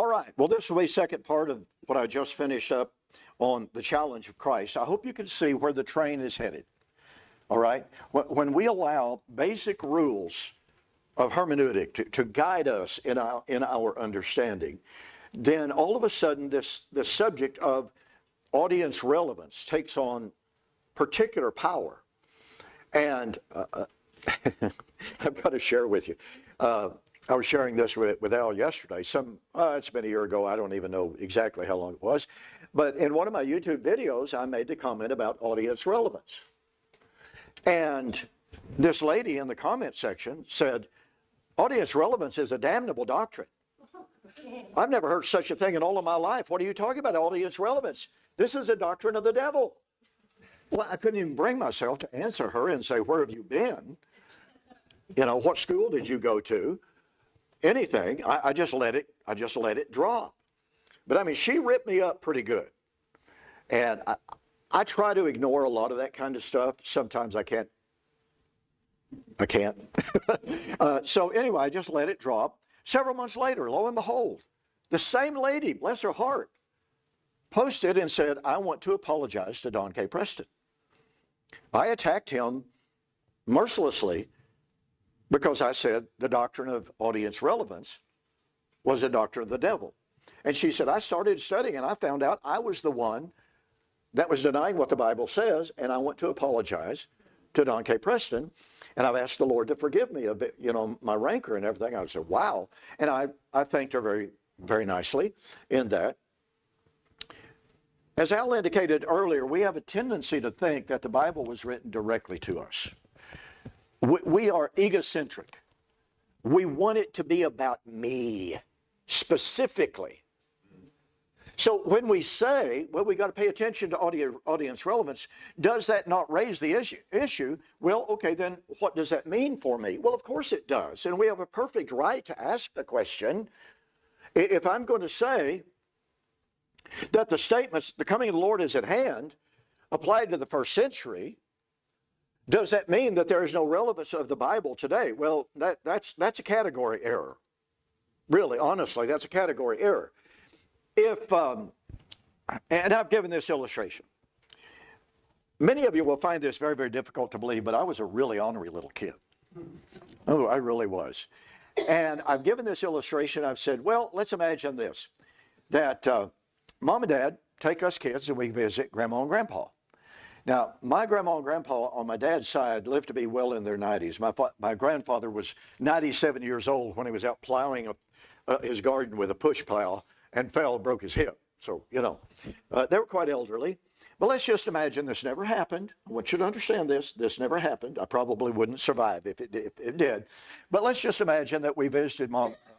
All right. Well, this will be the second part of what I just finished up on the challenge of Christ. I hope you can see where the train is headed. All right. When we allow basic rules of hermeneutic to guide us in our understanding, then all of a sudden this subject of audience relevance takes on particular power. And I've got to share with you. I was sharing this with Al yesterday. It's been a year ago. I don't even know exactly how long it was. But in one of my YouTube videos, I made the comment about audience relevance. And this lady in the comment section said, audience relevance is a damnable doctrine. I've never heard such a thing in all of my life. What are you talking about, audience relevance? This is a doctrine of the devil. Well, I couldn't even bring myself to answer her and say, where have you been? You know, what school did you go to? Anything. I just let it drop. But I mean, she ripped me up pretty good. And I try to ignore a lot of that kind of stuff. Sometimes I can't. So anyway, I just let it drop. Several months later, lo and behold, the same lady, bless her heart, posted and said, I want to apologize to Don K. Preston. I attacked him mercilessly because I said the doctrine of audience relevance was a doctrine of the devil. And she said, I started studying and I found out I was the one that was denying what the Bible says, and I want to apologize to Don K. Preston, and I've asked the Lord to forgive me of, you know, my rancor and everything. I said, wow. And I thanked her very, very nicely in that. As Al indicated earlier, we have a tendency to think that the Bible was written directly to us. We are egocentric. We want it to be about me, specifically. So when we say, well, we got to pay attention to audience relevance, does that not raise the issue? Well, okay, then what does that mean for me? Well, of course it does. And we have a perfect right to ask the question. If I'm going to say that the statements, the coming of the Lord is at hand, applied to the first century, does that mean that there is no relevance of the Bible today? Well, that's a category error. Really, honestly, that's a category error. And I've given this illustration. Many of you will find this very, very difficult to believe, but I was a really ornery little kid. Oh, I really was. And I've given this illustration. I've said, well, let's imagine this, that Mom and Dad take us kids and we visit Grandma and Grandpa. Now, my grandma and grandpa on my dad's side lived to be well in their 90s. My grandfather was 97 years old when he was out plowing his garden with a push plow and fell and broke his hip. So, you know, they were quite elderly. But let's just imagine this never happened. I want you to understand this. This never happened. I probably wouldn't survive if it did. But let's just imagine that we visited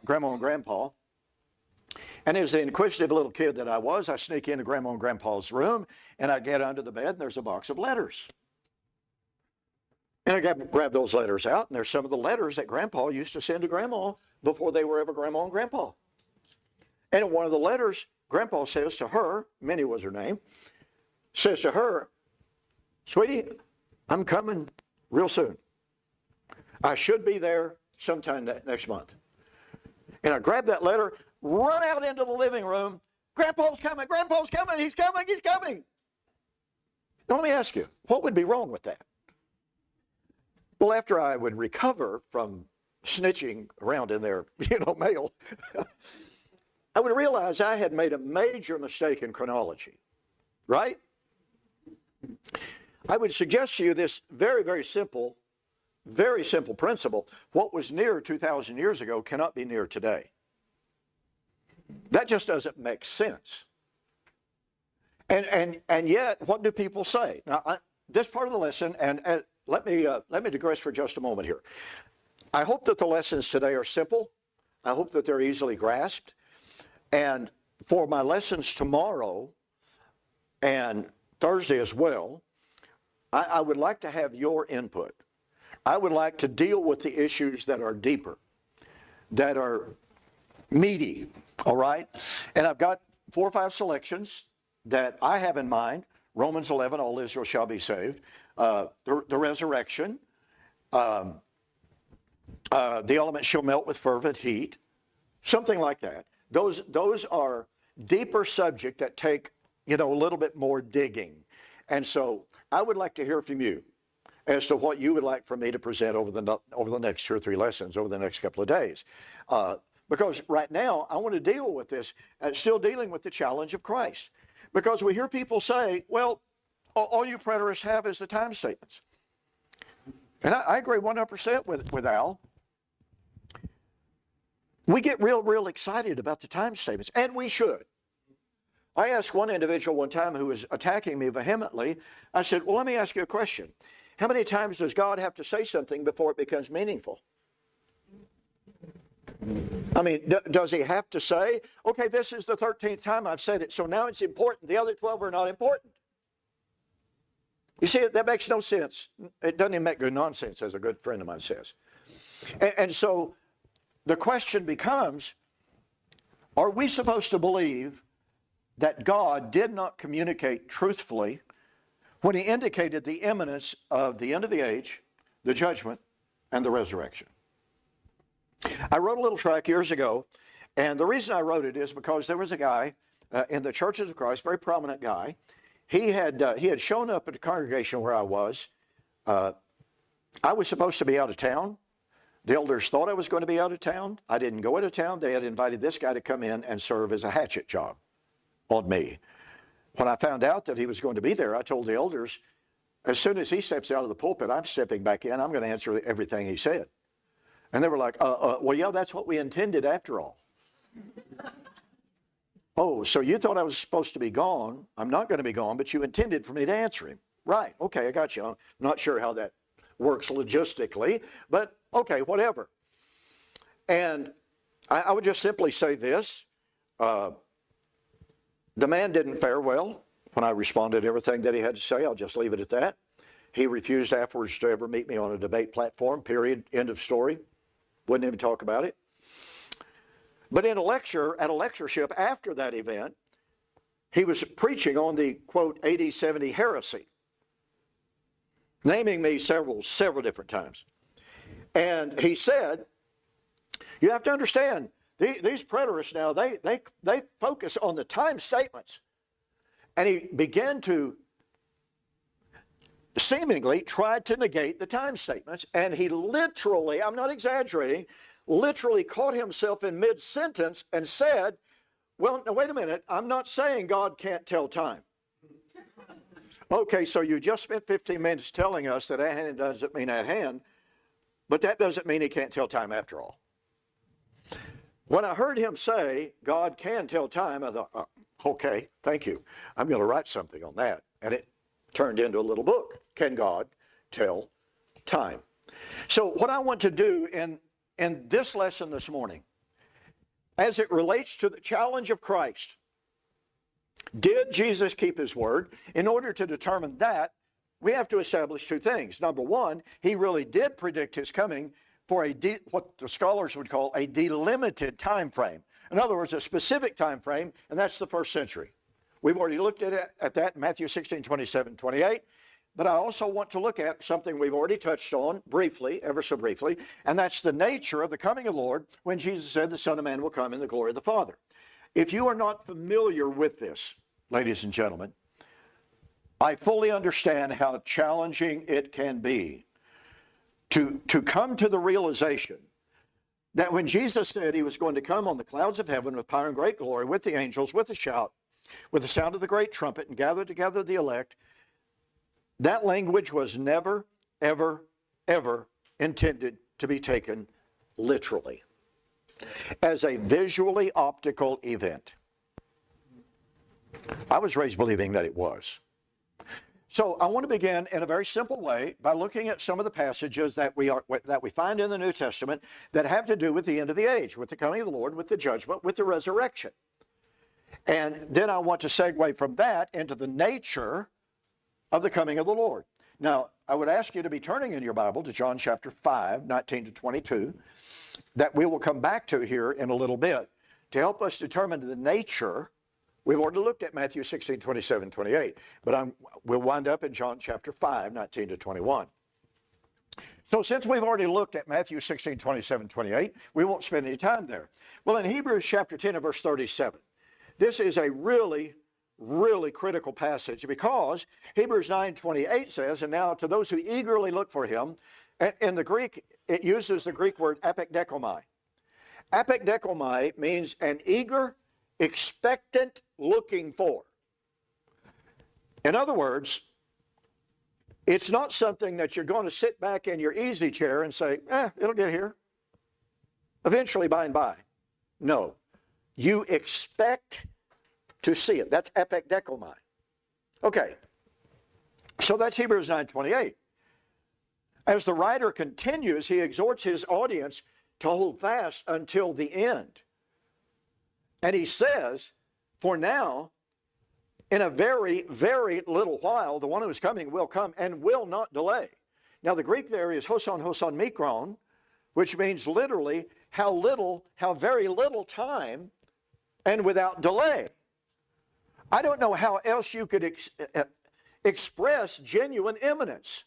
Grandma and Grandpa. And as the inquisitive little kid that I was, I sneak into Grandma and Grandpa's room, and I get under the bed, and there's a box of letters. And I grab those letters out, and there's some of the letters that Grandpa used to send to Grandma before they were ever Grandma and Grandpa. And in one of the letters, Grandpa says to her, Minnie was her name, says to her, sweetie, I'm coming real soon. I should be there sometime next month. And I grab that letter, run out into the living room. Grandpa's coming, he's coming. Now let me ask you, what would be wrong with that? Well, after I would recover from snitching around in their, mail, I would realize I had made a major mistake in chronology, right? I would suggest to you this very, very simple principle. What was near 2,000 years ago cannot be near today. That just doesn't make sense. And yet, what do people say? Now, this part of the lesson, and let me digress for just a moment here. I hope that the lessons today are simple. I hope that they're easily grasped. And for my lessons tomorrow and Thursday as well, I would like to have your input. I would like to deal with the issues that are deeper, that are meaty, all right? And I've got 4 or 5 selections that I have in mind. Romans 11, all Israel shall be saved. The resurrection. The elements shall melt with fervent heat. Something like that. Those are deeper subject that take, a little bit more digging. And so I would like to hear from you as to what you would like for me to present over the next 2 or 3 lessons, over the next couple of days. Because right now, I want to deal with this, still dealing with the challenge of Christ. Because we hear people say, well, all you preterists have is the time statements. And I agree 100% with Al. We get real excited about the time statements, and we should. I asked one individual one time who was attacking me vehemently, I said, well, let me ask you a question. How many times does God have to say something before it becomes meaningful? I mean, does he have to say, okay, this is the 13th time I've said it, so now it's important. The other 12 are not important. You see, that makes no sense. It doesn't even make good nonsense, as a good friend of mine says. And so the question becomes, are we supposed to believe that God did not communicate truthfully when he indicated the imminence of the end of the age, the judgment, and the resurrection? I wrote a little tract years ago, and the reason I wrote it is because there was a guy in the Churches of Christ, very prominent guy. He had shown up at the congregation where I was. I was supposed to be out of town. The elders thought I was going to be out of town. I didn't go out of town. They had invited this guy to come in and serve as a hatchet job on me. When I found out that he was going to be there, I told the elders, as soon as he steps out of the pulpit, I'm stepping back in. I'm going to answer everything he said. And they were like, well, yeah, that's what we intended after all. Oh, so you thought I was supposed to be gone. I'm not going to be gone, but you intended for me to answer him. Right, okay, I got you. I'm not sure how that works logistically, but okay, whatever. And I would just simply say this. The man didn't fare well when I responded to everything that he had to say. I'll just leave it at that. He refused afterwards to ever meet me on a debate platform, period, end of story. Wouldn't even talk about it. But in a lecture, at a lectureship after that event, he was preaching on the, quote, AD 70 heresy, naming me several different times. And he said, you have to understand, these preterists now, they focus on the time statements. And he began to seemingly tried to negate the time statements, and he literally, I'm not exaggerating, literally caught himself in mid-sentence and said, well, now wait a minute, I'm not saying God can't tell time. Okay, so you just spent 15 minutes telling us that at hand doesn't mean at hand, but that doesn't mean he can't tell time after all. When I heard him say God can tell time, I thought, okay, thank you. I'm going to write something on that. And it turned into a little book, Can God Tell Time? So what I want to do in this lesson this morning, as it relates to the challenge of Christ, did Jesus keep his word? In order to determine that, we have to establish 2 things. Number one, he really did predict his coming for what the scholars would call a delimited time frame. In other words, a specific time frame, and that's the 1st century. We've already looked at that in Matthew 16, 27, 28. But I also want to look at something we've already touched on briefly, ever so briefly, and that's the nature of the coming of the Lord when Jesus said the Son of Man will come in the glory of the Father. If you are not familiar with this, ladies and gentlemen, I fully understand how challenging it can be to come to the realization that when Jesus said he was going to come on the clouds of heaven with power and great glory, with the angels, with a shout, with the sound of the great trumpet, and gather together the elect, that language was never, ever, ever intended to be taken literally as a visually optical event. I was raised believing that it was. So I want to begin in a very simple way by looking at some of the passages that we find in the New Testament that have to do with the end of the age, with the coming of the Lord, with the judgment, with the resurrection. And then I want to segue from that into the nature of the coming of the Lord. Now, I would ask you to be turning in your Bible to John chapter 5, 19 to 22, that we will come back to here in a little bit to help us determine the nature. We've already looked at Matthew 16, 27, 28, but we'll wind up in John chapter 5, 19 to 21. So since we've already looked at Matthew 16, 27, 28, we won't spend any time there. Well, in Hebrews chapter 10 and verse 37, this is a really, really critical passage because Hebrews 9:28 says, and now to those who eagerly look for him, in the Greek, it uses the Greek word apekdekomai. Apekdekomai means an eager, expectant looking for. In other words, it's not something that you're going to sit back in your easy chair and say, it'll get here. Eventually, by and by. No. You expect to see it. That's apekdekomai. Okay. So that's Hebrews 9:28. As the writer continues, he exhorts his audience to hold fast until the end. And he says, for now, in a very, very little while, the one who is coming will come and will not delay. Now, the Greek there is hoson mikron, which means literally how very little time and without delay. I don't know how else you could express genuine imminence.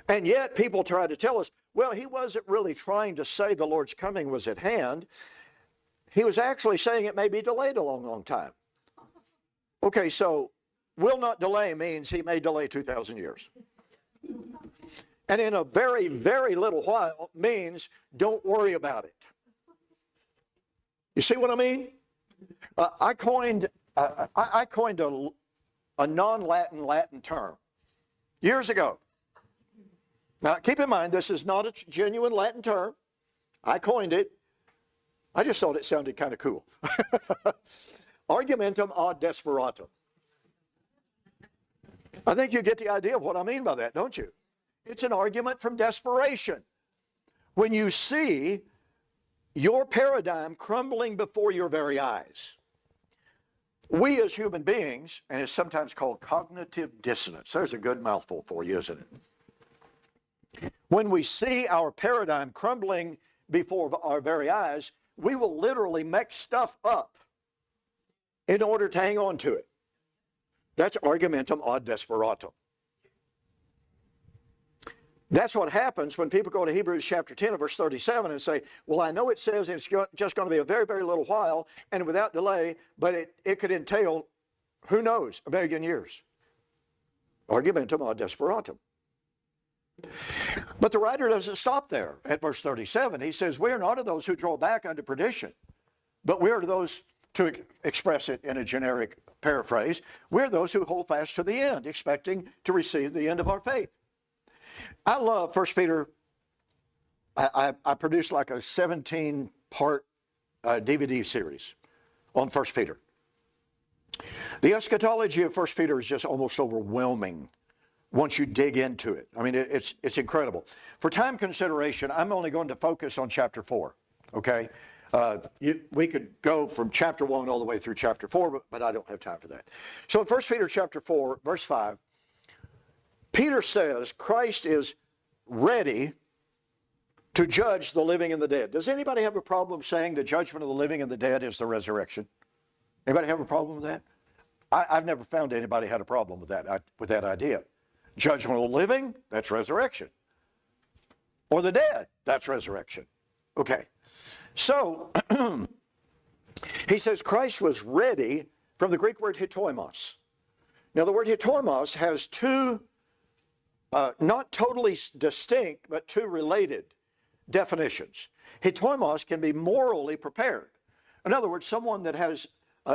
And yet people try to tell us, well, he wasn't really trying to say the Lord's coming was at hand. He was actually saying it may be delayed a long, long time. Okay, so will not delay means he may delay 2,000 years. And in a very, very little while means don't worry about it. You see what I mean? I coined a non-Latin Latin term years ago. Now, keep in mind, this is not a genuine Latin term. I coined it. I just thought it sounded kind of cool. Argumentum ad desperatum. I think you get the idea of what I mean by that, don't you? It's an argument from desperation. When you see your paradigm crumbling before your very eyes. We as human beings, and it's sometimes called cognitive dissonance. There's a good mouthful for you, isn't it? When we see our paradigm crumbling before our very eyes, we will literally make stuff up in order to hang on to it. That's argumentum ad desperatum. That's what happens when people go to Hebrews chapter 10 and verse 37 and say, well, I know it says it's just going to be a very, very little while and without delay, but it could entail, who knows, 1,000,000 years. Argumentum ad desperatum. But the writer doesn't stop there at verse 37. He says, we are not of those who draw back unto perdition, but we are those, to express it in a generic paraphrase, we're those who hold fast to the end, expecting to receive the end of our faith. I love 1 Peter. I produced like a 17-part DVD series on 1 Peter. The eschatology of 1 Peter is just almost overwhelming once you dig into it. I mean, it's incredible. For time consideration, I'm only going to focus on chapter 4, okay? We could go from chapter 1 all the way through chapter 4, but I don't have time for that. So in 1 Peter chapter 4, verse 5, Peter says Christ is ready to judge the living and the dead. Does anybody have a problem saying the judgment of the living and the dead is the resurrection? Anybody have a problem with that? I've never found anybody had a problem with that idea. Judgment of the living, that's resurrection. Or the dead, that's resurrection. Okay. So, he says Christ was ready from the Greek word hitoimos. Now, the word hitoimos has two, not totally distinct, but two related definitions. Hitoimos can be morally prepared. In other words, someone that has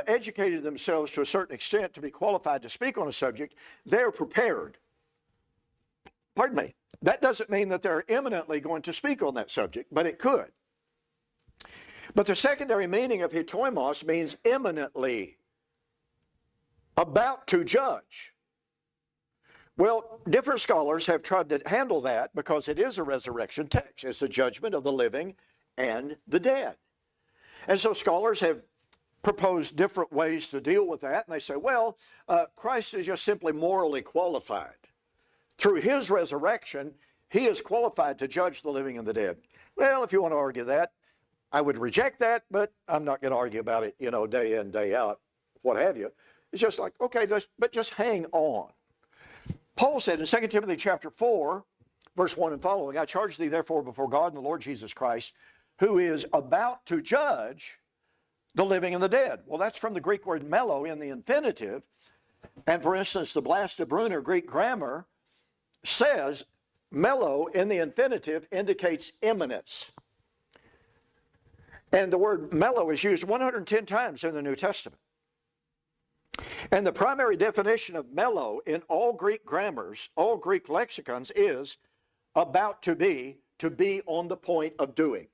educated themselves to a certain extent to be qualified to speak on a subject, they're prepared. Pardon me. That doesn't mean that they're imminently going to speak on that subject, but it could. But the secondary meaning of hitoimos means imminently, about to judge. Well, different scholars have tried to handle that because it is a resurrection text. It's the judgment of the living and the dead. And so scholars have proposed different ways to deal with that. And they say, well, Christ is just simply morally qualified. Through his resurrection, he is qualified to judge the living and the dead. Well, if you want to argue that, I would reject that, but I'm not going to argue about it, day in, day out, what have you. It's just like, okay, but just hang on. Paul said in 2 Timothy chapter 4, verse 1 and following, I charge thee therefore before God and the Lord Jesus Christ, who is about to judge the living and the dead. Well, that's from the Greek word mello in the infinitive. And for instance, the Blasta Brunner Greek grammar says mello in the infinitive indicates imminence. And the word mello is used 110 times in the New Testament. And the primary definition of mello in all Greek grammars, all Greek lexicons, is about to be on the point of doing.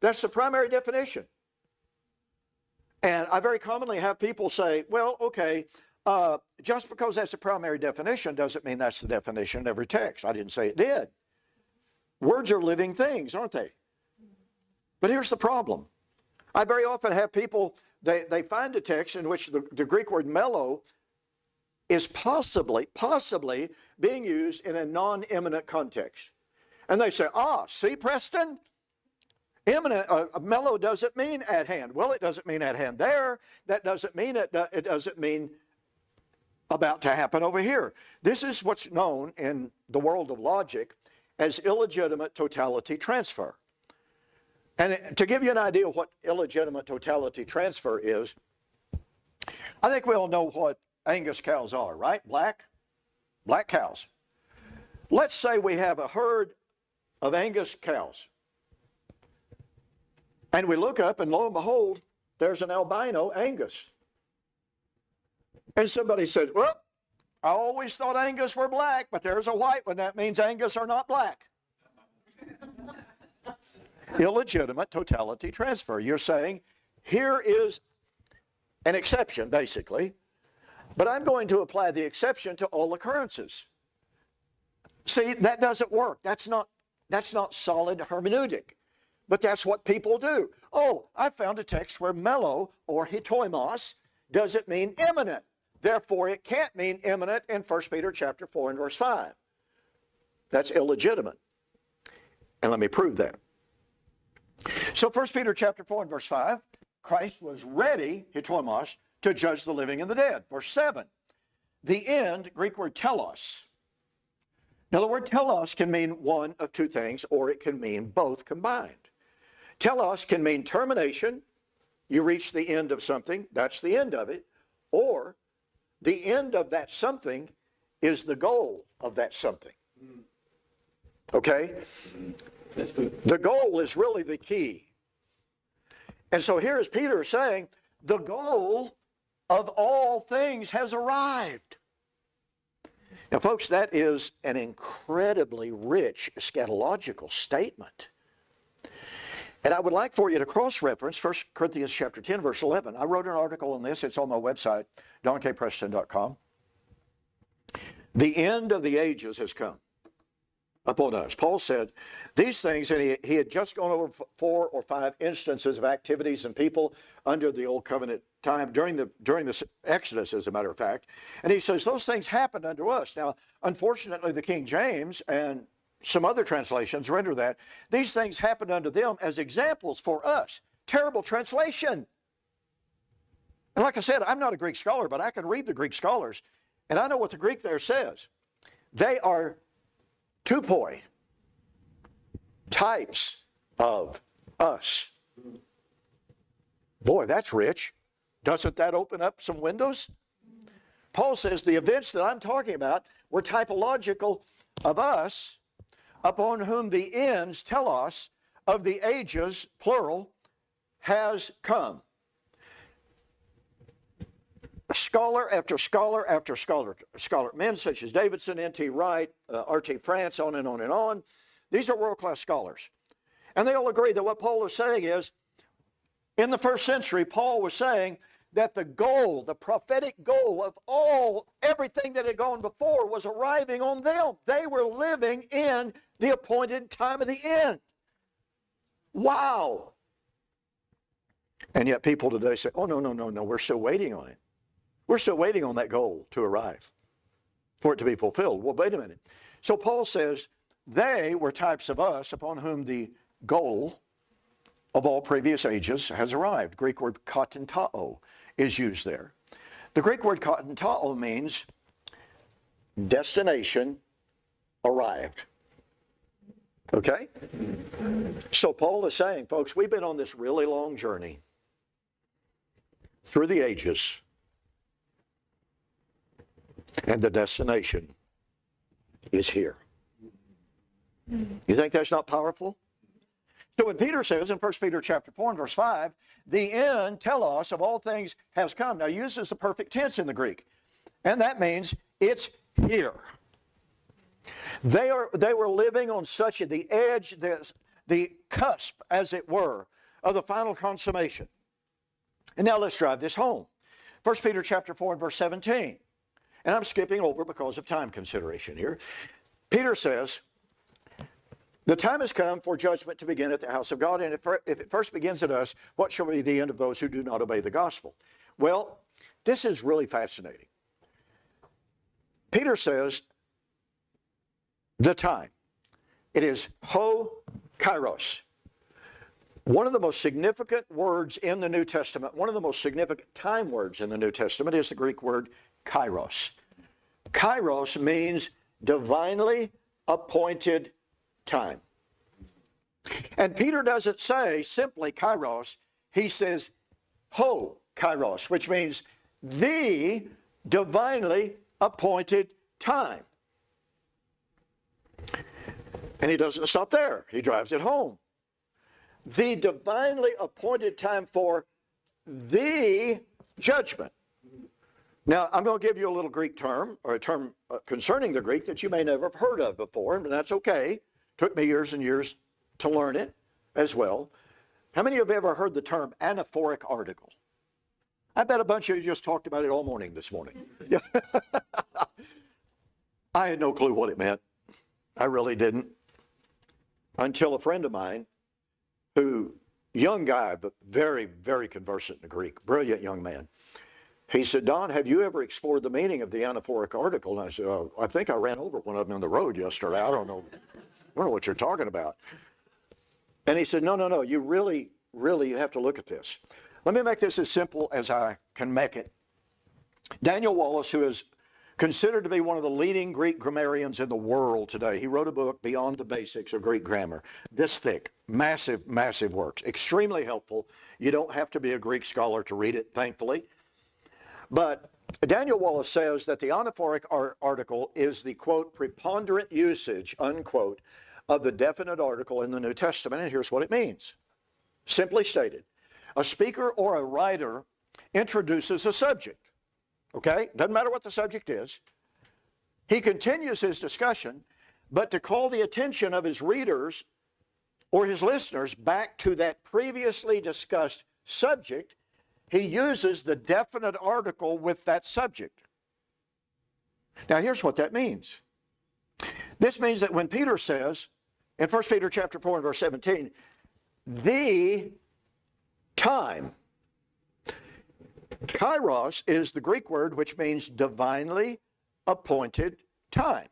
That's the primary definition. And I very commonly have people say, well, okay, just because that's the primary definition doesn't mean that's the definition in every text. I didn't say it did. Words are living things, aren't they? But here's the problem. I very often have people, they find a text in which the Greek word mello is possibly being used in a non-imminent context. And they say, see, Preston? Imminent, mello doesn't mean at hand. Well, it doesn't mean at hand there. That doesn't mean it doesn't mean about to happen over here. This is what's known in the world of logic as illegitimate totality transfer. And to give you an idea of what illegitimate totality transfer is, I think we all know what Angus cows are, right? Black cows. Let's say we have a herd of Angus cows. And we look up and lo and behold, there's an albino Angus. And somebody says, well, I always thought Angus were black, but there's a white one. That means Angus are not black. Illegitimate totality transfer. You're saying, here is an exception, basically, but I'm going to apply the exception to all occurrences. See, that doesn't work. That's not solid hermeneutic. But that's what people do. Oh, I found a text where mello or hitoimos doesn't mean imminent. Therefore, it can't mean imminent in 1 Peter chapter 4 and verse 5. That's illegitimate. And let me prove that. So 1 Peter chapter 4 and verse 5, Christ was ready, hitoimos, to judge the living and the dead. Verse 7, the end, Greek word telos. Now the word telos can mean one of two things, or it can mean both combined. Telos can mean termination. You reach the end of something, that's the end of it. Or the end of that something is the goal of that something. Okay? The goal is really the key. And so here is Peter saying, the goal of all things has arrived. Now, folks, that is an incredibly rich eschatological statement. And I would like for you to cross-reference 1 Corinthians chapter 10, verse 11. I wrote an article on this. It's on my website, donkpreston.com. The end of the ages has come upon us. Paul said these things, and he had just gone over 4 or 5 instances of activities and people under the Old Covenant time, during the Exodus, as a matter of fact. And he says those things happened unto us. Now, unfortunately, the King James and some other translations render that these things happened unto them as examples for us. Terrible translation. And like I said, I'm not a Greek scholar, but I can read the Greek scholars, and I know what the Greek there says. They are tupoi, types of us. Boy, that's rich. Doesn't that open up some windows? Paul says the events that I'm talking about were typological of us, upon whom the ends, telos, of the ages, plural, has come. Scholar after scholar after scholar, men such as Davidson, N.T. Wright, R.T. France, on and on and on. These are world-class scholars. And they all agree that what Paul is saying is, in the first century, Paul was saying that the goal, the prophetic goal of everything that had gone before was arriving on them. They were living in the appointed time of the end. Wow. And yet people today say, oh, no, we're still waiting on it. We're still waiting on that goal to arrive, for it to be fulfilled. Well, wait a minute. So Paul says, they were types of us upon whom the goal of all previous ages has arrived. Greek word katentao is used there. The Greek word katentao means destination arrived. Okay? So Paul is saying, folks, we've been on this really long journey through the ages, and the destination is here. You think that's not powerful? So when Peter says in 1 Peter chapter 4 and verse 5, the end, telos, of all things has come. Now he uses the perfect tense in the Greek. And that means it's here. They were living on such the edge, the cusp, as it were, of the final consummation. And now let's drive this home. 1 Peter chapter 4 and verse 17. And I'm skipping over because of time consideration here. Peter says, the time has come for judgment to begin at the house of God, and if it first begins at us, what shall be the end of those who do not obey the gospel? Well, this is really fascinating. Peter says, the time. It is Chairos. One of the most significant words in the New Testament, one of the most significant time words in the New Testament is the Greek word Chairos. Chairos means divinely appointed time. And Peter doesn't say simply Chairos, he says Chairos, which means the divinely appointed time. And he doesn't stop there. He drives it home. The divinely appointed time for the judgment. Now, I'm going to give you a little Greek term, or a term concerning the Greek that you may never have heard of before, and that's okay. Took me years and years to learn it as well. How many of you have ever heard the term anaphoric article? I bet a bunch of you just talked about it all morning this morning. I had no clue what it meant. I really didn't. Until a friend of mine, young guy, but very, very conversant in the Greek, brilliant young man. He said, Don, have you ever explored the meaning of the anaphoric article? And I said, oh, I think I ran over one of them on the road yesterday. I don't know what you're talking about. And he said, no, you really have to look at this. Let me make this as simple as I can make it. Daniel Wallace, who is considered to be one of the leading Greek grammarians in the world today, he wrote a book, Beyond the Basics of Greek Grammar. This thick, massive, massive works. Extremely helpful. You don't have to be a Greek scholar to read it, thankfully. But Daniel Wallace says that the anaphoric article is the, quote, preponderant usage, unquote, of the definite article in the New Testament, and here's what it means. Simply stated, a speaker or a writer introduces a subject, okay? Doesn't matter what the subject is. He continues his discussion, but to call the attention of his readers or his listeners back to that previously discussed subject, he uses the definite article with that subject. Now, here's what that means. This means that when Peter says, in 1 Peter chapter 4 and verse 17, the time, Chairos is the Greek word which means divinely appointed time.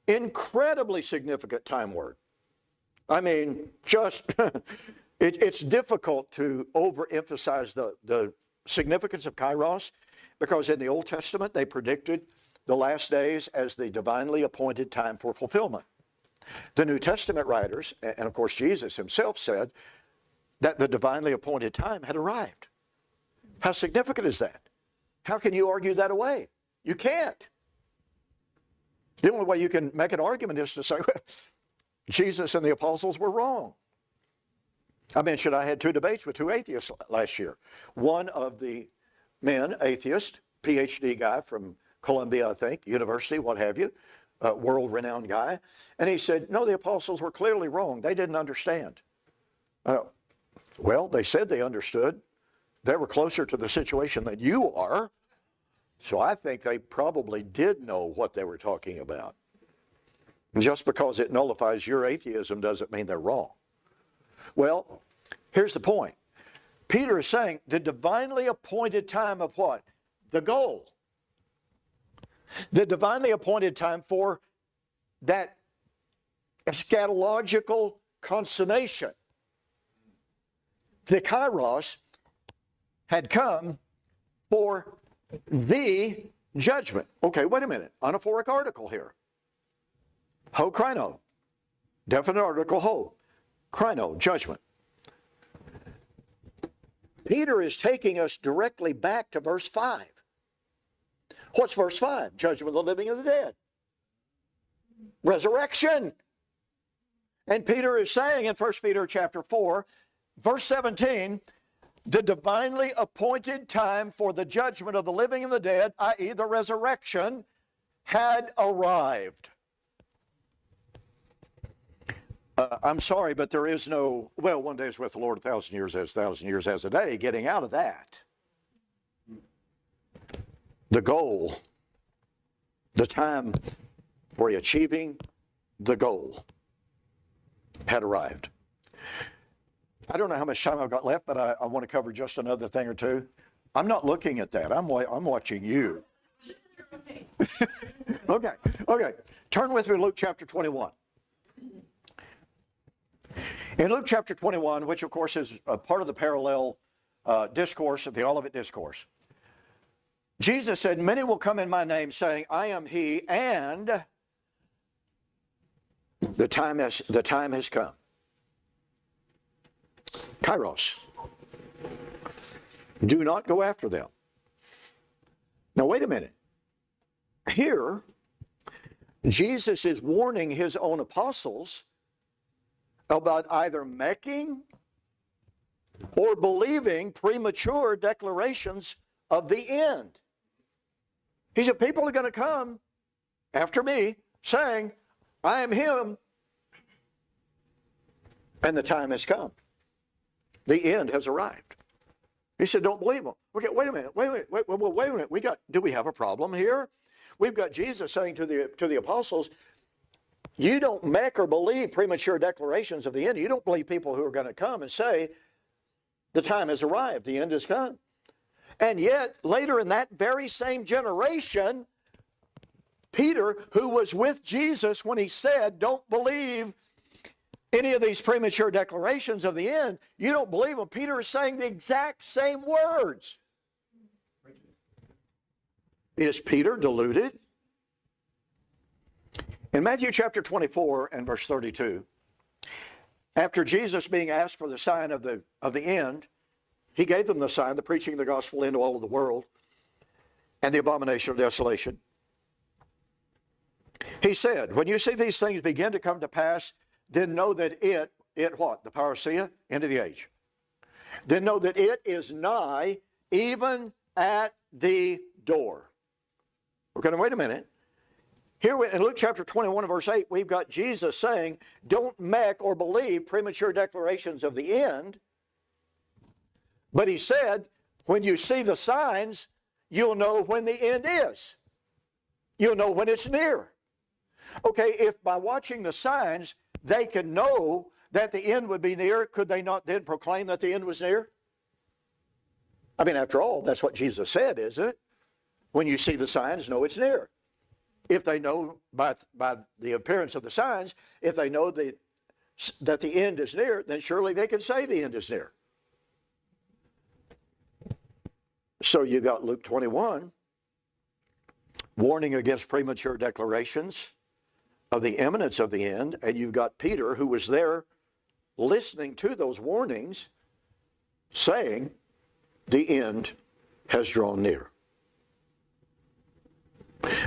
Incredibly significant time word. I mean, just... It's difficult to overemphasize the significance of Chairos because in the Old Testament they predicted the last days as the divinely appointed time for fulfillment. The New Testament writers, and of course Jesus himself said that the divinely appointed time had arrived. How significant is that? How can you argue that away? You can't. The only way you can make an argument is to say, well, Jesus and the apostles were wrong. I mentioned I had 2 debates with 2 atheists last year. One of the men, atheist, PhD guy from Columbia, I think, university, what have you, world-renowned guy. And he said, no, the apostles were clearly wrong. They didn't understand. Well, they said they understood. They were closer to the situation than you are. So I think they probably did know what they were talking about. And just because it nullifies your atheism doesn't mean they're wrong. Well, here's the point. Peter is saying the divinely appointed time of what? The goal. The divinely appointed time for that eschatological consummation. The Chairos had come for the judgment. Okay, wait a minute. Anaphoric article here. Ho chrono. Definite article, hope. Chrono, judgment. Peter is taking us directly back to verse 5. What's verse 5? Judgment of the living and the dead. Resurrection. And Peter is saying in 1 Peter chapter 4, verse 17, the divinely appointed time for the judgment of the living and the dead, i.e. the resurrection, had arrived. I'm sorry, but there is no, well, one day is with the Lord, 1,000 years as a day, getting out of that. The goal, the time for achieving the goal had arrived. I don't know how much time I've got left, but I want to cover just another thing or two. I'm not looking at that. I'm watching you. Okay. Turn with me to Luke chapter 21. In Luke chapter 21, which of course is a part of the parallel discourse of the Olivet Discourse, Jesus said, many will come in my name saying, I am he, and the time has come. Chairos. Do not go after them. Now wait a minute. Here, Jesus is warning his own apostles about either making or believing premature declarations of the end. He said, people are going to come after me saying, I am him, and the time has come. The end has arrived. He said, don't believe them. Okay, wait a minute. Wait a minute. Do we have a problem here? We've got Jesus saying to the apostles, you don't make or believe premature declarations of the end. You don't believe people who are going to come and say, the time has arrived, the end has come. And yet, later in that very same generation, Peter, who was with Jesus when he said, don't believe any of these premature declarations of the end, you don't believe them. Peter is saying the exact same words. Is Peter deluded? In Matthew chapter 24 and verse 32, after Jesus being asked for the sign of the end, he gave them the sign, the preaching of the gospel into all of the world, and the abomination of desolation. He said, when you see these things begin to come to pass, then know that it what? The parousia, end of the age. Then know that it is nigh, even at the door. Okay, now wait a minute. Here in Luke chapter 21 and verse 8, we've got Jesus saying, don't make or believe premature declarations of the end. But he said, when you see the signs, you'll know when the end is. You'll know when it's near. Okay, if by watching the signs, they can know that the end would be near, could they not then proclaim that the end was near? I mean, after all, that's what Jesus said, isn't it? When you see the signs, know it's near. If they know by the appearance of the signs, if they know that the end is near, then surely they can say the end is near. So you got Luke 21, warning against premature declarations of the imminence of the end, and you've got Peter, who was there listening to those warnings, saying the end has drawn near.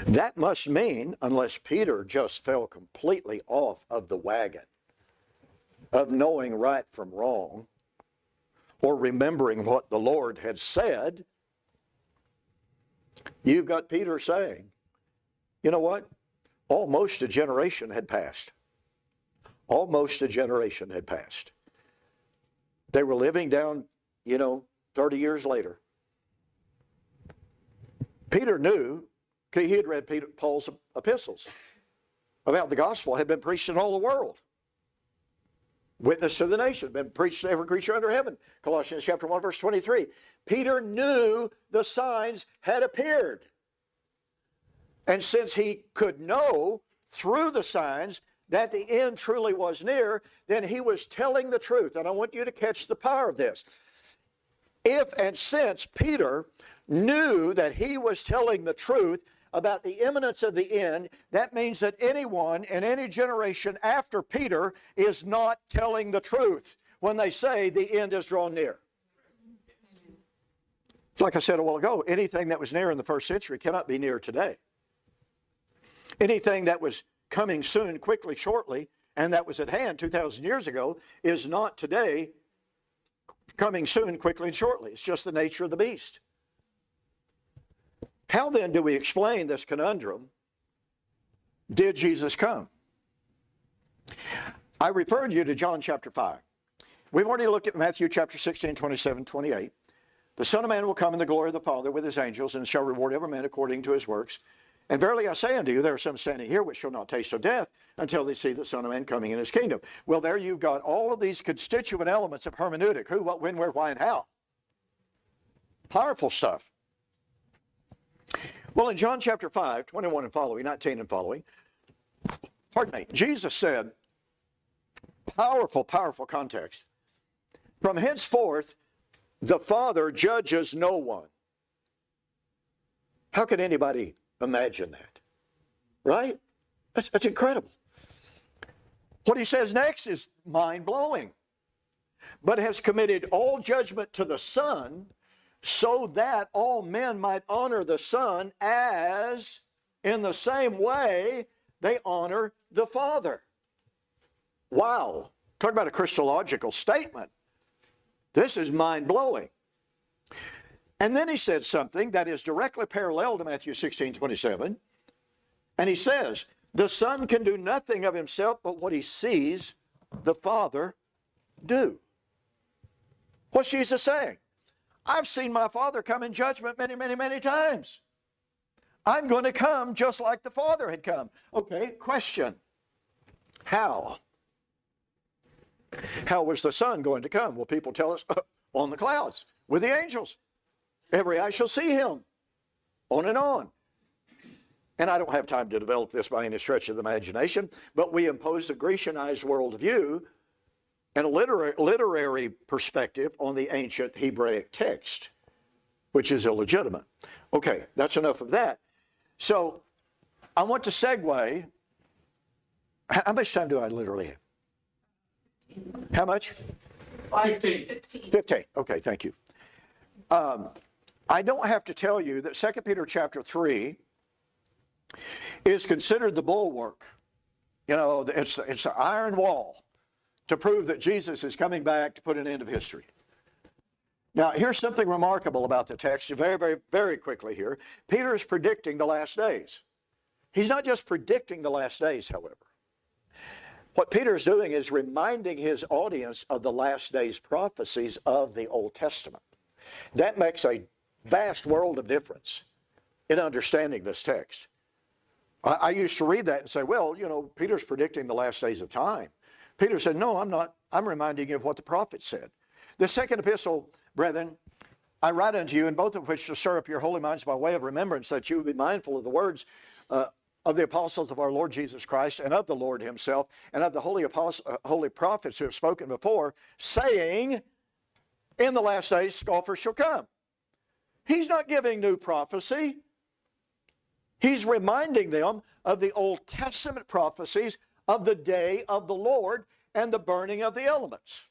That must mean, unless Peter just fell completely off of the wagon of knowing right from wrong or remembering what the Lord had said, you've got Peter saying, you know what? Almost a generation had passed. Almost a generation had passed. They were living down, 30 years later. Peter knew, he had read Paul's epistles about the gospel had been preached in all the world. Witness to the nation, been preached to every creature under heaven. Colossians chapter 1, verse 23. Peter knew the signs had appeared. And since he could know through the signs that the end truly was near, then he was telling the truth. And I want you to catch the power of this. If and since Peter knew that he was telling the truth about the imminence of the end, that means that anyone in any generation after Peter is not telling the truth when they say the end is drawn near. Like I said a while ago, anything that was near in the first century cannot be near today. Anything that was coming soon, quickly, shortly, and that was at hand 2,000 years ago is not today coming soon, quickly, and shortly. It's just the nature of the beast. How then do we explain this conundrum? Did Jesus come? I referred you to John chapter 5. We've already looked at Matthew chapter 16, 27, 28. The Son of Man will come in the glory of the Father with his angels and shall reward every man according to his works. And verily I say unto you, there are some standing here which shall not taste of death until they see the Son of Man coming in his kingdom. Well, there you've got all of these constituent elements of hermeneutic. Who, what, when, where, why, and how. Powerful stuff. Well, in John chapter 5, 21 and following, 19 and following, pardon me, Jesus said, powerful, powerful context, from henceforth the Father judges no one. How could anybody imagine that? Right? That's incredible. What he says next is mind-blowing. But has committed all judgment to the Son, so that all men might honor the Son as in the same way they honor the Father. Wow. Talk about a Christological statement. This is mind-blowing. And then he said something that is directly parallel to Matthew 16, 27. And he says, the Son can do nothing of himself but what he sees the Father do. What's Jesus saying? I've seen my Father come in judgment many, many, many times. I'm going to come just like the Father had come. Okay, question. How? How was the Son going to come? Well, people tell us, on the clouds, with the angels. Every eye shall see him. On and on. And I don't have time to develop this by any stretch of the imagination, but we impose a Grecianized worldview and a literary perspective on the ancient Hebraic text, which is illegitimate. Okay, that's enough of that. So I want to segue. How much time do I literally have? How much? 15. 15. Okay, thank you. I don't have to tell you that 2 Peter chapter 3 is considered the bulwark. You know, it's an iron wall to prove that Jesus is coming back to put an end of history. Now, here's something remarkable about the text, very, very, very quickly here. Peter is predicting the last days. He's not just predicting the last days, however. What Peter is doing is reminding his audience of the last days prophecies of the Old Testament. That makes a vast world of difference in understanding this text. I used to read that and say, well, you know, Peter's predicting the last days of time. Peter said, no, I'm not. I'm reminding you of what the prophet said. The second epistle, brethren, I write unto you, in both of which to stir up your holy minds by way of remembrance, that you would be mindful of the words of the apostles of our Lord Jesus Christ, and of the Lord himself, and of the holy prophets who have spoken before, saying, in the last days scoffers shall come. He's not giving new prophecy. He's reminding them of the Old Testament prophecies of the day of the Lord and the burning of the elements.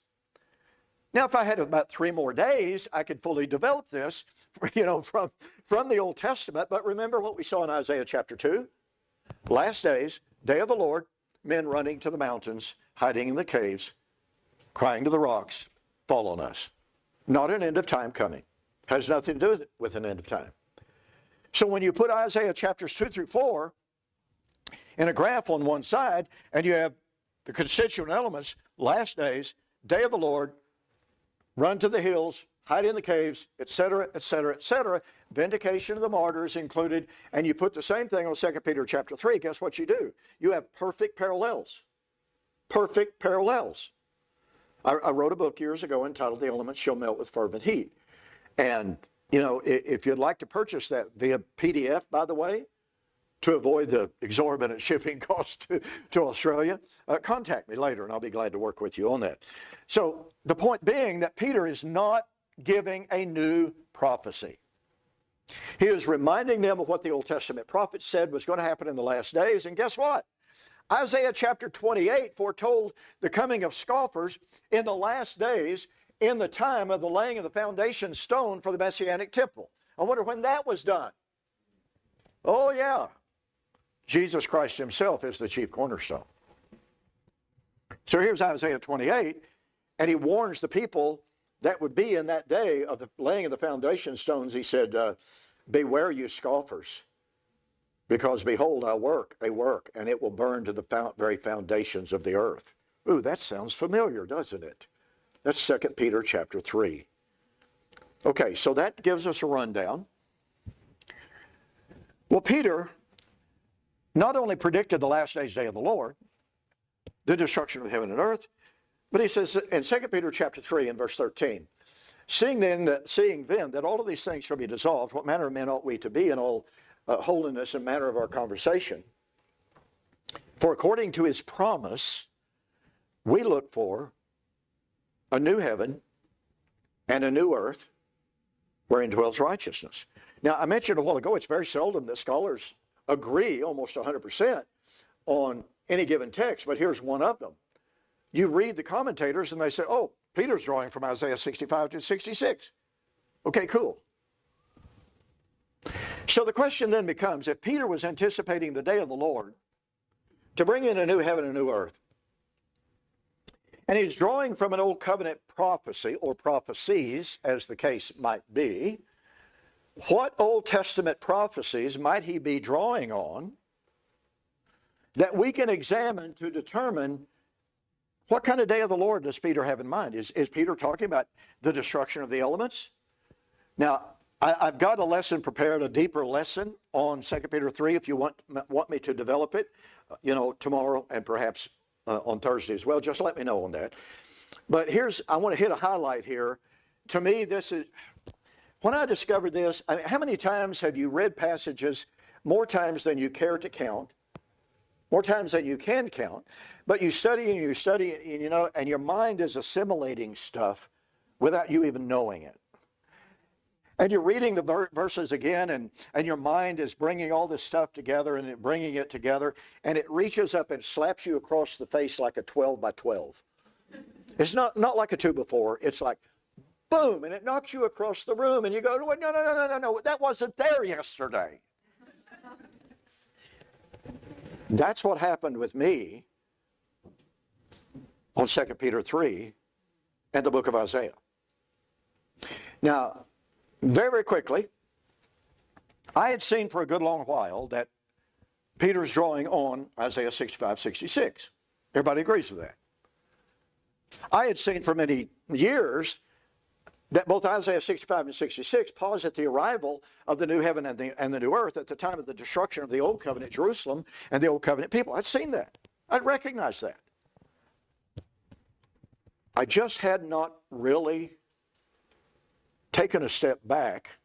Now, if I had about 3 more days, I could fully develop this, you know, from the Old Testament. But remember what we saw in Isaiah chapter 2? Last days, day of the Lord, men running to the mountains, hiding in the caves, crying to the rocks, fall on us. Not an end of time coming. Has nothing to do with an end of time. So when you put Isaiah chapters 2 through 4 in a graph on one side, and you have the constituent elements, last days, day of the Lord, run to the hills, hide in the caves, etc., etc., etc., vindication of the martyrs included, and you put the same thing on 2 Peter chapter 3, guess what you do? You have perfect parallels. Perfect parallels. I wrote a book years ago entitled The Elements Shall Melt with Fervent Heat. And, you know, if you'd like to purchase that via PDF, by the way, to avoid the exorbitant shipping costs to Australia, contact me later and I'll be glad to work with you on that. So the point being that Peter is not giving a new prophecy. He is reminding them of what the Old Testament prophets said was going to happen in the last days. And guess what? Isaiah chapter 28 foretold the coming of scoffers in the last days, in the time of the laying of the foundation stone for the Messianic temple. I wonder when that was done. Oh yeah, Jesus Christ himself is the chief cornerstone. So here's Isaiah 28, and he warns the people that would be in that day of the laying of the foundation stones. He said, beware you scoffers, because behold, I work a work, and it will burn to the very foundations of the earth. Ooh, that sounds familiar, doesn't it? That's 2 Peter chapter 3. Okay, so that gives us a rundown. Well, Peter not only predicted the last days day of the Lord, the destruction of heaven and earth, but he says in 2 Peter chapter 3 and verse 13, seeing then that all of these things shall be dissolved, what manner of men ought we to be in all holiness and manner of our conversation? For according to his promise, we look for a new heaven and a new earth wherein dwells righteousness. Now, I mentioned a while ago, it's very seldom that scholars agree almost 100% on any given text, but here's one of them. You read the commentators and they say, oh, Peter's drawing from Isaiah 65 to 66. Okay, cool. So the question then becomes, if Peter was anticipating the day of the Lord to bring in a new heaven and a new earth, and he's drawing from an old covenant prophecy, or prophecies, as the case might be, what Old Testament prophecies might he be drawing on that we can examine to determine what kind of day of the Lord does Peter have in mind? Is Peter talking about the destruction of the elements? Now, I've got a lesson prepared, a deeper lesson on 2 Peter 3, if you want me to develop it, tomorrow and perhaps on Thursday as well. Just let me know on that. But I want to hit a highlight here. To me, this is, when I discovered this, how many times have you read passages, more times than you care to count, more times than you can count, but you study and you study, and your mind is assimilating stuff without you even knowing it. And you're reading the verses again, and your mind is bringing all this stuff together and bringing it together, and it reaches up and slaps you across the face like a 12 by 12. It's not like a 2x4. It's like, boom, and it knocks you across the room, and you go, no, that wasn't there yesterday. That's what happened with me on 2 Peter 3 and the book of Isaiah. Now, very, very quickly, I had seen for a good long while that Peter's drawing on Isaiah 65, 66. Everybody agrees with that. I had seen for many years that both Isaiah 65 and 66 posit the arrival of the new heaven and the new earth at the time of the destruction of the old covenant Jerusalem and the old covenant people. I'd seen that. I'd recognized that. I just had not really taken a step back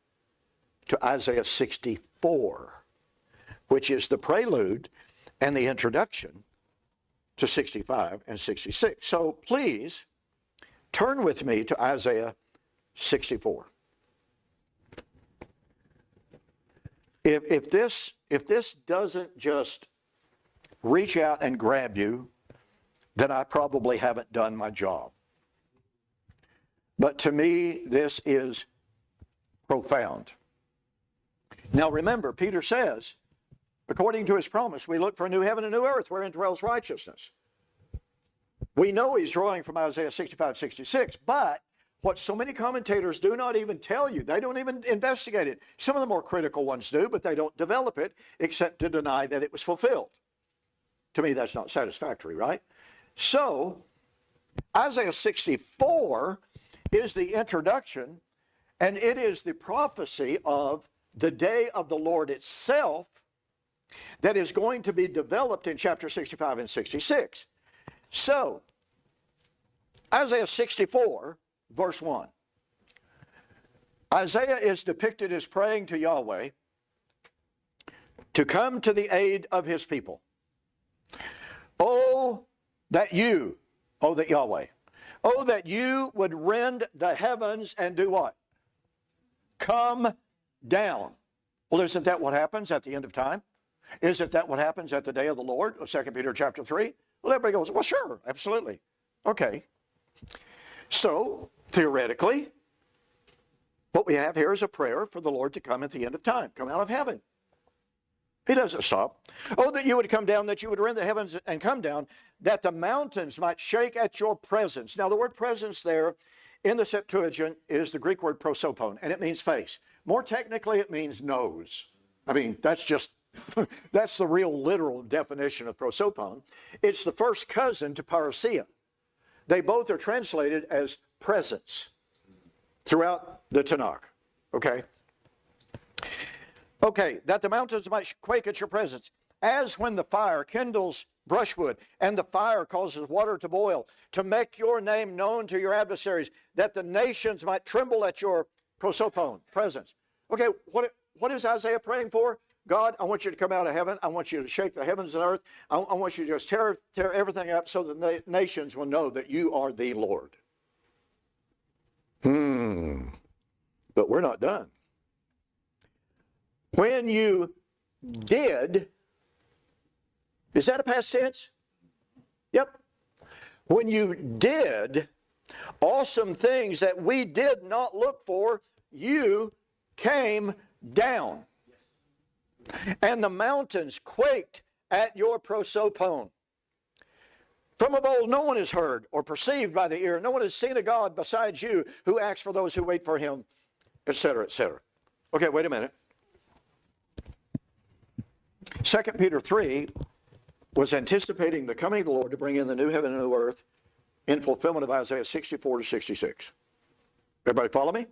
to Isaiah 64, which is the prelude and the introduction to 65 and 66. So please turn with me to Isaiah 64. If this doesn't just reach out and grab you, then I probably haven't done my job. But to me, this is profound. Now remember, Peter says, according to his promise, we look for a new heaven and a new earth wherein dwells righteousness. We know he's drawing from Isaiah 65, 66, but what so many commentators do not even tell you, they don't even investigate it. Some of the more critical ones do, but they don't develop it except to deny that it was fulfilled. To me, that's not satisfactory, right? So, Isaiah 64 is the introduction, and it is the prophecy of the day of the Lord itself that is going to be developed in chapter 65 and 66. So, Isaiah 64, verse 1. Isaiah is depicted as praying to Yahweh to come to the aid of his people. Oh, that Yahweh, that you would rend the heavens and do what? Come down. Well, isn't that what happens at the end of time? Isn't that what happens at the day of the Lord, of 2 Peter chapter 3? Well, everybody goes, well, sure, absolutely. Okay. So, theoretically, what we have here is a prayer for the Lord to come at the end of time, come out of heaven. He doesn't stop. Oh, that you would come down, that you would rend the heavens and come down, that the mountains might shake at your presence. Now, the word presence there in the Septuagint is the Greek word prosopon, and it means face. More technically, it means nose. I mean, that's just, that's the real literal definition of prosopon. It's the first cousin to parousia. They both are translated as presence throughout the Tanakh, okay? Okay, that the mountains might quake at your presence, as when the fire kindles brushwood, and the fire causes water to boil, to make your name known to your adversaries, that the nations might tremble at your prosopon, presence. Okay, what is Isaiah praying for? God, I want you to come out of heaven. I want you to shake the heavens and earth. I want you to just tear everything up so that the nations will know that you are the Lord. But we're not done. When you did, is that a past tense? Yep. When you did awesome things that we did not look for, you came down. And the mountains quaked at your prosopon. From of old no one has heard or perceived by the ear. No one has seen a God besides you who acts for those who wait for him, etc., etc. Okay, wait a minute. 2 Peter 3 was anticipating the coming of the Lord to bring in the new heaven and new earth in fulfillment of Isaiah 64 to 66. Everybody follow me?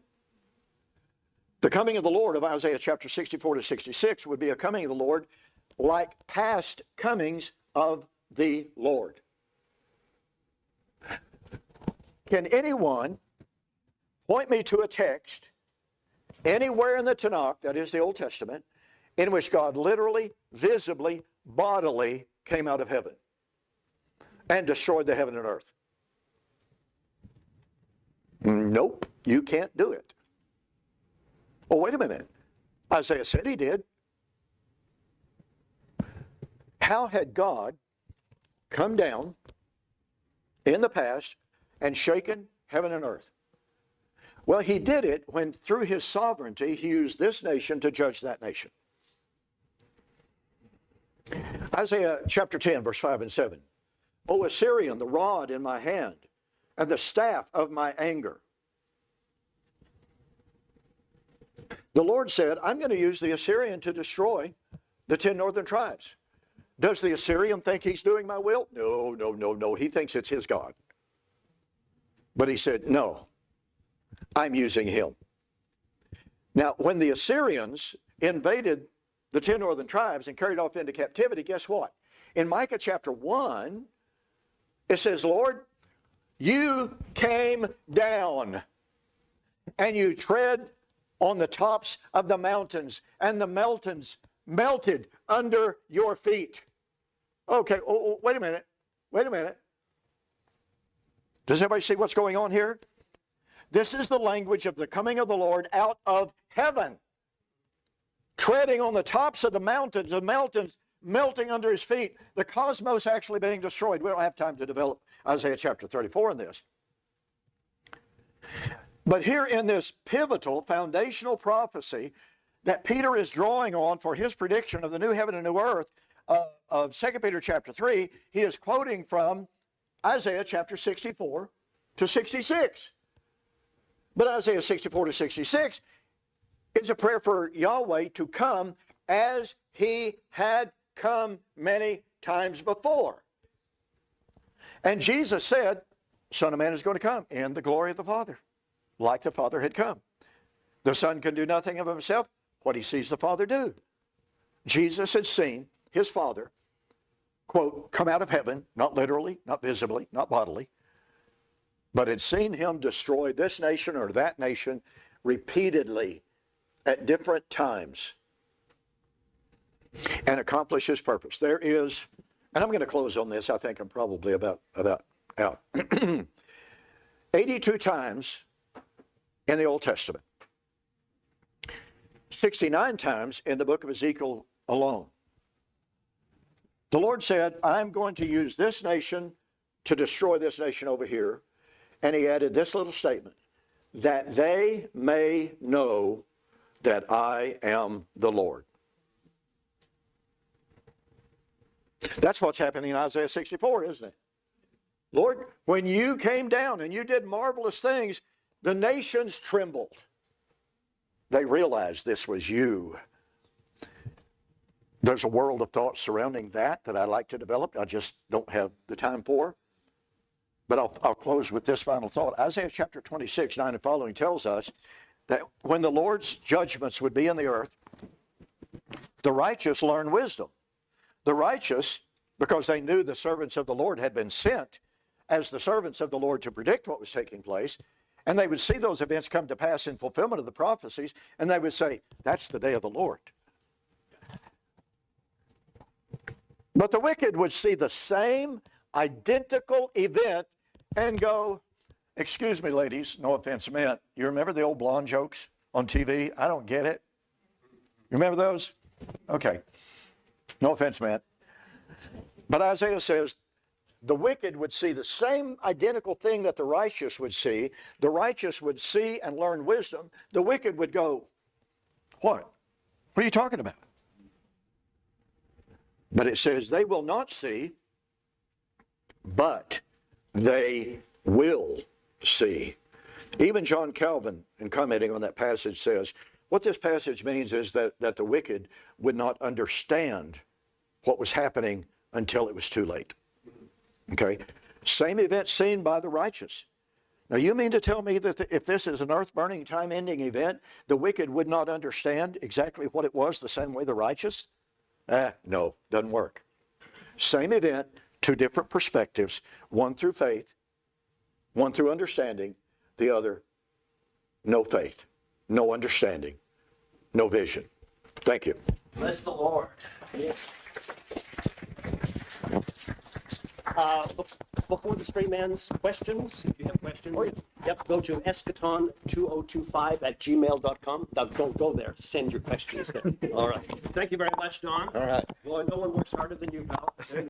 The coming of the Lord of Isaiah chapter 64 to 66 would be a coming of the Lord like past comings of the Lord. Can anyone point me to a text anywhere in the Tanakh, that is the Old Testament, in which God literally, visibly, bodily came out of heaven and destroyed the heaven and earth? Nope, you can't do it. Oh, wait a minute. Isaiah said he did. How had God come down in the past and shaken heaven and earth? Well, he did it when through his sovereignty he used this nation to judge that nation. Isaiah chapter 10, verse 5 and 7. O Assyrian, the rod in my hand, and the staff of my anger. The Lord said, I'm going to use the Assyrian to destroy the 10 northern tribes. Does the Assyrian think he's doing my will? No, no, no, no. He thinks it's his God. But he said, no, I'm using him. Now, when the Assyrians invaded the 10 northern tribes and carried off into captivity, guess what? In Micah chapter 1, it says, Lord, you came down and you tread on the tops of the mountains, and the mountains melted under your feet. Okay, wait a minute. Wait a minute. Does everybody see what's going on here? This is the language of the coming of the Lord out of heaven. Treading on the tops of the mountains melting under his feet, the cosmos actually being destroyed. We don't have time to develop Isaiah chapter 34 in this. But here in this pivotal, foundational prophecy that Peter is drawing on for his prediction of the new heaven and new earth of 2 Peter chapter 3, he is quoting from Isaiah chapter 64 to 66. But Isaiah 64 to 66 is a prayer for Yahweh to come as he had come many times before. And Jesus said, Son of Man is going to come in the glory of the Father, like the Father had come. The Son can do nothing of himself, what he sees the Father do. Jesus had seen his Father, quote, come out of heaven, not literally, not visibly, not bodily, but had seen him destroy this nation or that nation repeatedly at different times and accomplish his purpose. There is, and I'm going to close on this, I think I'm probably about out. 82 times in the Old Testament, 69 times in the book of Ezekiel alone. The Lord said, I'm going to use this nation to destroy this nation over here. And he added this little statement, that they may know that I am the Lord. That's what's happening in Isaiah 64, isn't it? Lord, when you came down and you did marvelous things, the nations trembled. They realized this was you. There's a world of thought surrounding that I'd like to develop. I just don't have the time for. But I'll close with this final thought. Isaiah chapter 26, 9 and following tells us that when the Lord's judgments would be in the earth, the righteous learn wisdom. The righteous, because they knew the servants of the Lord had been sent as the servants of the Lord to predict what was taking place, and they would see those events come to pass in fulfillment of the prophecies, and they would say, that's the day of the Lord. But the wicked would see the same identical event and go, excuse me, ladies, no offense meant. You remember the old blonde jokes on TV? I don't get it. You remember those? Okay. No offense meant. But Isaiah says, the wicked would see the same identical thing that the righteous would see. The righteous would see and learn wisdom. The wicked would go, what? What are you talking about? But it says they will not see, but they will see. Even John Calvin, in commenting on that passage, says, what this passage means is that the wicked would not understand what was happening until it was too late. Okay? Same event seen by the righteous. Now, you mean to tell me that if this is an earth-burning, time-ending event, the wicked would not understand exactly what it was the same way the righteous? No, doesn't work. Same event, two different perspectives, one through faith, one through understanding, the other, no faith, no understanding, no vision. Thank you. Bless the Lord. Before the straight man's questions, if you have questions, yep, go to eschaton2025@gmail.com. Don't go there. Send your questions there. All right. Thank you very much, Don. All right. Well, no one works harder than you, pal.